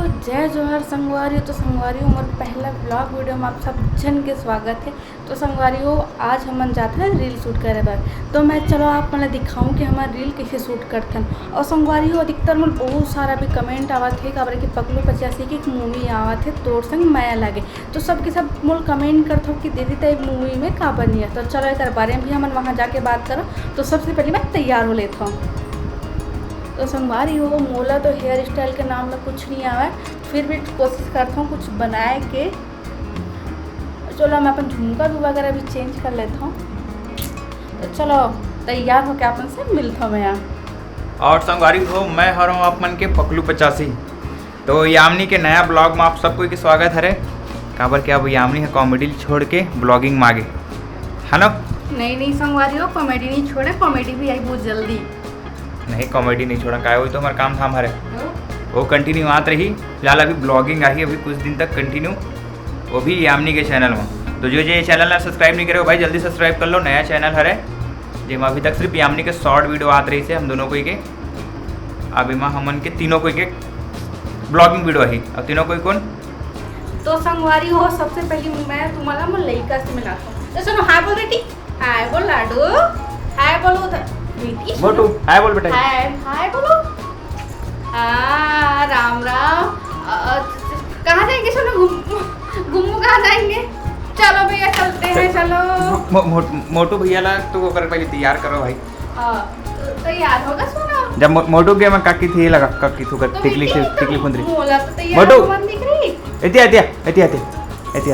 जय जोहर संगवारियों। तो संगवारियों हमारे पहला ब्लॉग वीडियो में आप सब जन के स्वागत है। तो संगवारियों आज हम जाते हैं रील शूट करे बार। तो मैं चलो आप मैंने दिखाऊं कि हमारे रील कैसे शूट करते हैं। और संगवारियों अधिकतर में बहुत सारा भी कमेंट आवा थे काबर कि पकलू 85 की एक मूवी आवा थे तोर संग माया लागे। तो सबके सब मोल कमेंट करते हो कि दीदी तो मूवी में का बनी है। तो चलो एक बारे में भी हम वहाँ जाके बात करो। तो सबसे पहले मैं तैयार हो लेता हूँ। तो संगवारी हो मोला तो हेयर स्टाइल के नाम में कुछ नहीं आवा है, फिर भी कोशिश करता हूँ कुछ बनाए के। चलो मैं अपन झुमका भी वगैरह भी चेंज कर लेता हूँ। तो चलो तैयार हो के अपन से मिलता हूँ मैं यहाँ। और संगवारी हो मैं हर हूँ आप मन के पकलू 85। तो यामिनी के नया ब्लॉग में आप सबको के स्वागत है। काबर क्या अब यामिनी है कॉमेडी छोड़ के ब्लॉगिंग मांगे है ना। नहीं संगवारी हो कॉमेडी नहीं छोड़े, कॉमेडी भी आई बहुत जल्दी। नहीं कॉमेडी नहीं छोड़ा का वही तो हमारा काम था हमारे वो कंटिन्यू आते रही। फिलहाल अभी ब्लॉगिंग आई अभी कुछ दिन तक कंटिन्यू, वो भी यामिनी के चैनल में। तो जो ये चैनल है सब्सक्राइब नहीं करे भाई जल्दी सब्सक्राइब कर लो। नया चैनल है जिसमें अभी तक सिर्फ यामिनी के शॉर्ट वीडियो आते रही से हम दोनों को के। अभी में हमन के तीनों को के ब्लॉगिंग वीडियो है और तीनों को कौन। तो संगवारी हो सबसे पहले मैं तुम्हारा मैं लड़का से मिलाता हूँ। तो सुनो हाय बोल बेटी, हाय बोल लाडू, हाय बोलो उधर मोटू, हाय बोल बेटा। हाय बोलो। राम राम। कहाँ जाएंगे? सुनो घूमू कहाँ जाएंगे? चलो भैया चलते हैं चलो। मोटू भैया ला तो वो कर पहले तैयार करो भाई। तैयार होगा सुनो। जब मोटू के मैं काकी थी लगा काकी थू कर टिकली फुंदरी मोला तो तैयार मत दिख रही। एती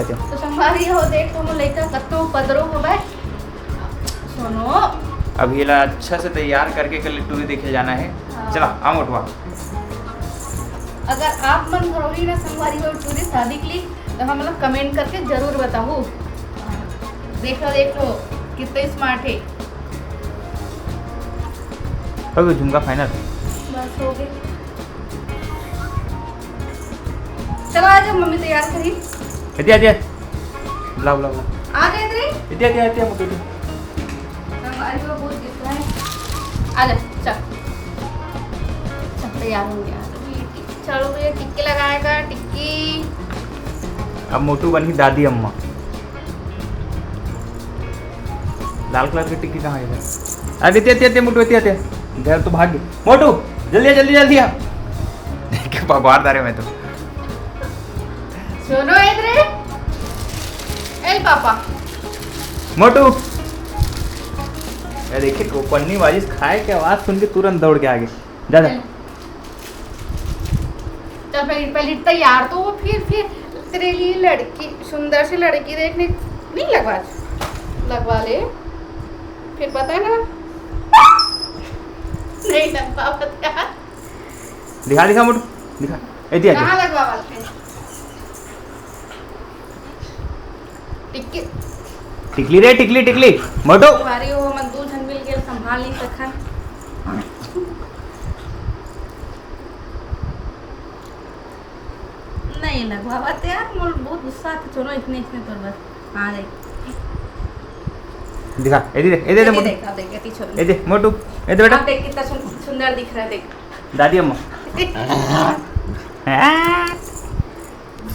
तो संभारी हो देख तुम लेकर कत्तो पदरो हो बे। सुनो अब ये ला अच्छा से तैयार करके कल लिट्टू भी देखे जाना है। चला आ मोटवा। अगर आप मन करोगी ना संगवारी हो टूरी शादी के लिए तो हम लोग कमेंट करके जरूर बताओ। देख लो कितने स्मार्ट है। अब झुमका फाइनल बस हो गए। चलो आ जाओ मम्मी तैयार करी। एती बुलाओ आ गए रे। एती मोटू संगवारी हो बहुत दिख रहा है। आ जा चल तैयार हो गया। चलो भैया टिक्की लगाएगा टिक्की। अब मोटू बनी दादी अम्मा। लाल कलर की टिक्की कहाँ है? अरे मोटू घर तो भाग गई। मोटू जल्दी आ। बाहर दारे मैं तो सुनो इधर ए पापा मोटू। देखिए को पन्नी बारिश खाए के आवाज सुन के तुरंत दौड़ के आगे जा। चल पहले तैयार तो फिर तेरे लिए लड़की सुंदर सी लड़की देखने नहीं लगवा ले फिर पता है ना। नहीं लगवा बता दिखा मोटू दिखा। कहाँ लगवा वाले टिकली रे टिकली मोटू। तुम्हारी वो मंदू झन मिल गया संभाल नहीं सका। नहीं लगवाते यार मोर बहुत गुस्सा आता। चलो इतने तो बस आ जाए। दिखा दे मोटू। देख मोटू बेटा देख कितना सुंदर दिख रहा है। देख दादी अम्मा।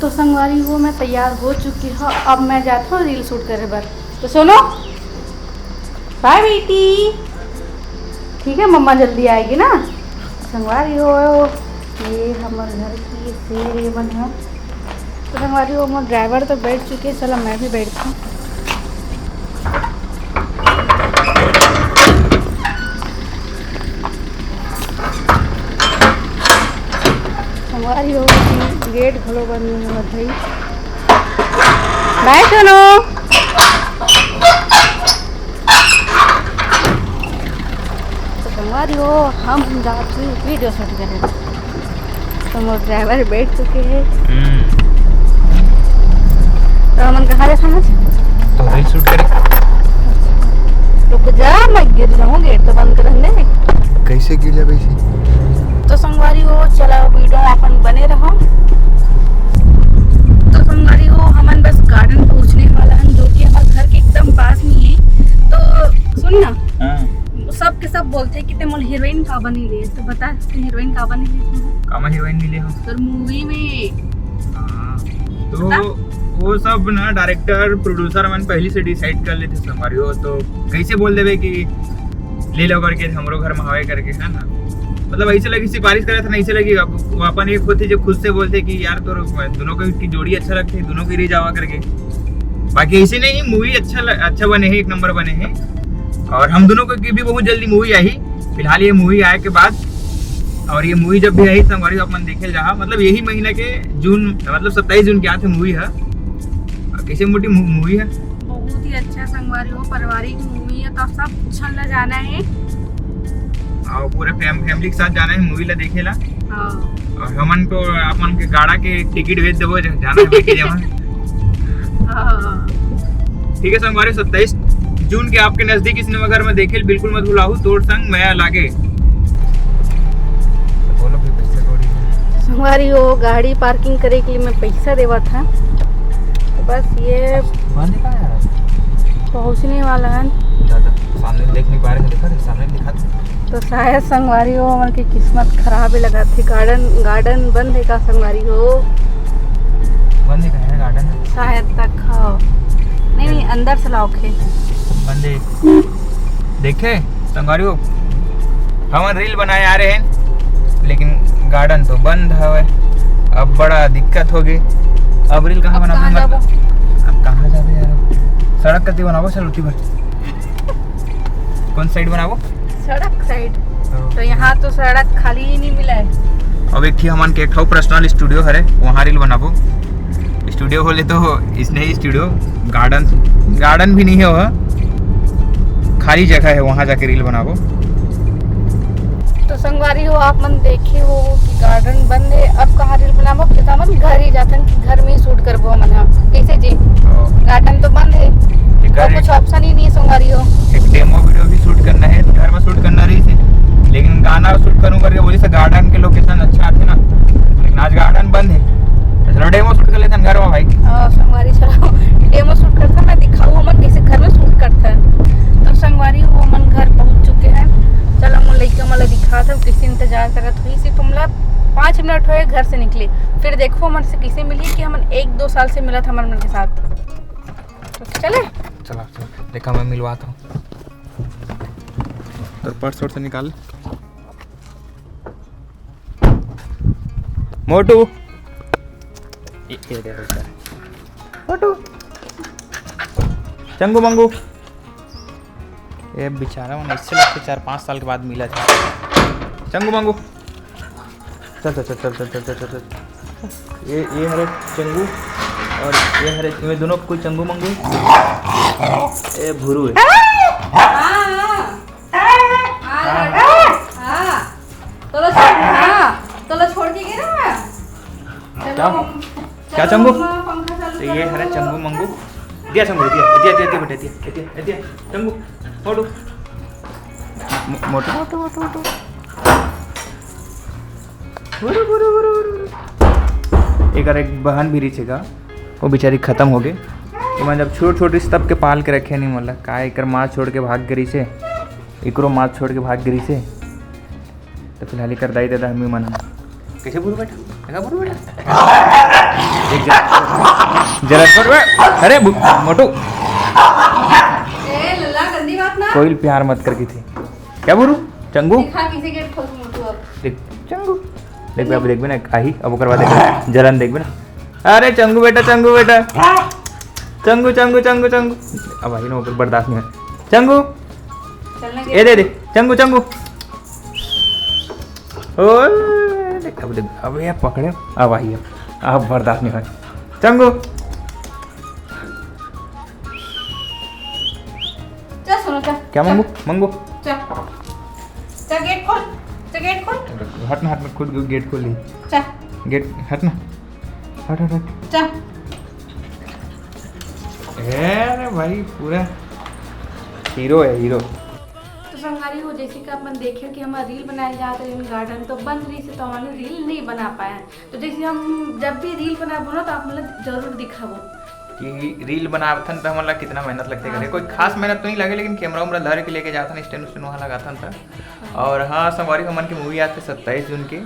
तो संगवारी वो मैं तैयार हो चुकी हूँ। अब मैं जाता हूँ रील शूट करे बार। तो सुनो बाय बेटी। ठीक है मम्मा जल्दी आएगी ना। संगवारी हो ये हमारे घर की शेर ये बन है। तो संगवारी हो मोर ड्राइवर तो बैठ चुके। चलो मैं भी बैठता हूँ। संगवारी हो गेट घलो बंद हो गई। बाय सुनो। तो संगवारी हो हम जाते वीडियो शूट करें। तो मोर ड्राइवर बैठ चुके हैं। तो हम कहाँ समझ तो रील शूट करे। रुक जा मैं गिर जाऊँ। गेट तो बंद कर दे। कैसे गिर जा वैसे। तो संगवारी हो चला वीडियो अपन बने रहो। तो संगवारी हो हमन बस गार्डन पहुँचने वाला है जो कि हमारे घर के एकदम पास में है। तो सुन ना सब के सब बोलते हैं कि ते मोल हीरोइन का बनी ले, तो बता हीरोइन का बनी ले कामा हीरोइन मिले हो तो मूवी में। तो वो सब ना डायरेक्टर प्रोड्यूसर मन पहले से डिसाइड कर लेते संगवारी हो, तो कैसे बोल देवे कि ले लो करके हमरो घर में हवाए करके, है ना। मतलब ऐसे लगी सिफारिश करे था, नहीं से लगी वो अपन एक होते जो खुद से बोलते कि यार तो दोनों की जोड़ी अच्छा लगती है, दोनों की रीच आवा करके। बाकी ऐसे नहीं, मूवी अच्छा बने हैं, एक नंबर बने हैं। और हम दोनों की भी बहुत जल्दी मूवी आई, फिलहाल ये मूवी आए के बाद। और ये मूवी जब भी आई संगवारी अपन देखे जा, मतलब यही महीना के जून, मतलब 27 जून के आते मूवी है। कैसे मोटी मूवी है, बहुत ही अच्छा संगवारी हो, पारिवारिक मूवी है, तो सब छन जाना है और पूरे फैमिली के साथ जाना है मूवी ला देखे ला। हाँ। और हमन को अपन के गाड़ा के टिकट भेज देबो, जाना है लेके जावा। ठीक है संगवारी, 27 जून के आपके नजदीकी सिनेमाघर में देखे बिल्कुल मत भुलाओ। तोड़ संग मैं लागे संगवारी हो, गाड़ी पार्किंग करे के लिए मैं पैसा देवा था, तो बस ये पहुंचने वाला है। सामने देख नहीं पा रहे, देखा सामने दिखा तो शायद संगवारी हो हमारी की किस्मत खराब ही लगा थी। गार्डन बंद है का संगवारी हो? बंद है गार्डन शायद तक खाओ नहीं अंदर से लाओ खे बंद है। देखे संगवारी हो, हम रील बनाए आ रहे हैं, लेकिन गार्डन तो बंद है। अब बड़ा दिक्कत होगी। अब रील कहाँ बनाबो? अब कहाँ जाबे यार? सड़क कती बनाबो? चल उठी पर कौन साइड बनाबो? सड़क साइड। तो यहाँ तो सड़क खाली ही नहीं मिला है। अब एक थी हमन के एक ठो पर्सनल स्टूडियो हरे, वहाँ रील बनाबो। स्टूडियो खोले तो इसने ही स्टूडियो, गार्डन भी नहीं है, वह खाली जगह है, वहाँ जाके रील बनाबो। तो संगवारी हो आप मन देखे हो कि गार्डन बंद है, अब कहाँ रील बनाबो? पिता मन घर ही जातन कि घर में ही शूट करबो मन। कैसे जी, गार्डन तो बंद है और कुछ ऑप्शन ही नहीं है संगवारी हो। एक डेमो वीडियो भी शूट करना है, घर में शूट करना रही थी, लेकिन गाना शूट करूँ करके बोली से गार्डन के लोकेशन अच्छा आते ना, लेकिन आज गार्डन बंद है। चलो डेमो शूट कर लेते हैं घर में भाई। संगवारी चलो डेमो शूट करता, मैं दिखाऊँ हम कैसे घर में शूट करता है। तो संगवारी हो मन घर पहुँच चुके हैं। चलो हम लड़का मला दिखा था, किसी इंतजार करत हुई, सिर्फ हम 5 मिनट हुए घर से निकले, फिर देखो हमन से किसे मिली कि हमन 1-2 साल से मिला था हमारे मन के साथ। तो चले चला देखा मैं मिलवाता हूँ, तो पर्स से निकाल। मोटू मोटू चंगू मंगू, ये बेचारा मैंने इससे लगते 4-5 साल के बाद मिला था। चंगू मंगू चल चल चल चल चल चल चल चल। ये हरे चंगू और ये हरे, ये दोनों कोई चंगू मंगू, ये भुरू है। तो छोड़ के गए ना क्या चंगू? तो ये हरे चंगू मंगू, दिया चंगू, दिया बेटे, दिया चंगू, मोटू मोटू मोटू मोटू मोटू एक बहन भी रही का, वो बेचारी खत्म हो गई। मैं जब छोटी तब के पाल के रखे नहीं, मतलब का एक माँ छोड़ के भाग गई से, एकरो माँ छोड़ के भाग गई से, तो फिलहाल कर दाई दादा हमें मन कैसे बुरू बेटा, बुरू बेटा जरा अरे मोटू कोई प्यार मत करके थी क्या बुरू? चंगू देख चंगू, देख अब देख ना आई, अब करवा देख जलन देख ना। अरे चंगू बेटा चंगू चंगू अब आई ना बर्दाश्त नहीं है। चंगू ये दे चंगू अब देख, अब ये पकड़े, अब आई अब बर्दाश्त नहीं है। चंगू क्या मंगू गेट खोल हटना खुद गेट खोल ली, गेट हटना हट अरे भाई पूरा हीरो है हीरो। तो संगवारी हो, जैसे कि अपन देखे कि हमारा रील बनाया जाता है गार्डन तो बंद रही से, तो हमारे रील नहीं बना पाया। तो जैसे हम जब भी रील बनाबो ना तो आप मतलब जरूर दिखाबो कि रील बनाथन तो हमन ला कितना मेहनत लगते करे। कोई खास मेहनत तो नहीं लगे, लेकिन कैमरा उमरा धर के लेके जाथन, स्टैंड उस्टैंड वहाँ लगाथन था। और हाँ संगवारी हमन की मूवी आते 27 जून की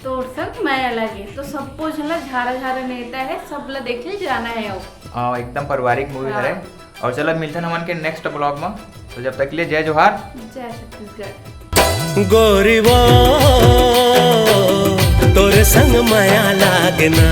तोर संग मैं अलग है, तो सबको झला झारा झारा नेता है, सब ला देखे जाना है। अब हाँ एकदम पारिवारिक मूवी है। और चलो मिलते हैं हमन के नेक्स्ट ब्लॉग में। तो जब तक के लिए जय जोहार, जय छत्तीसगढ़। गोरीवा तोरे संग माया लागना।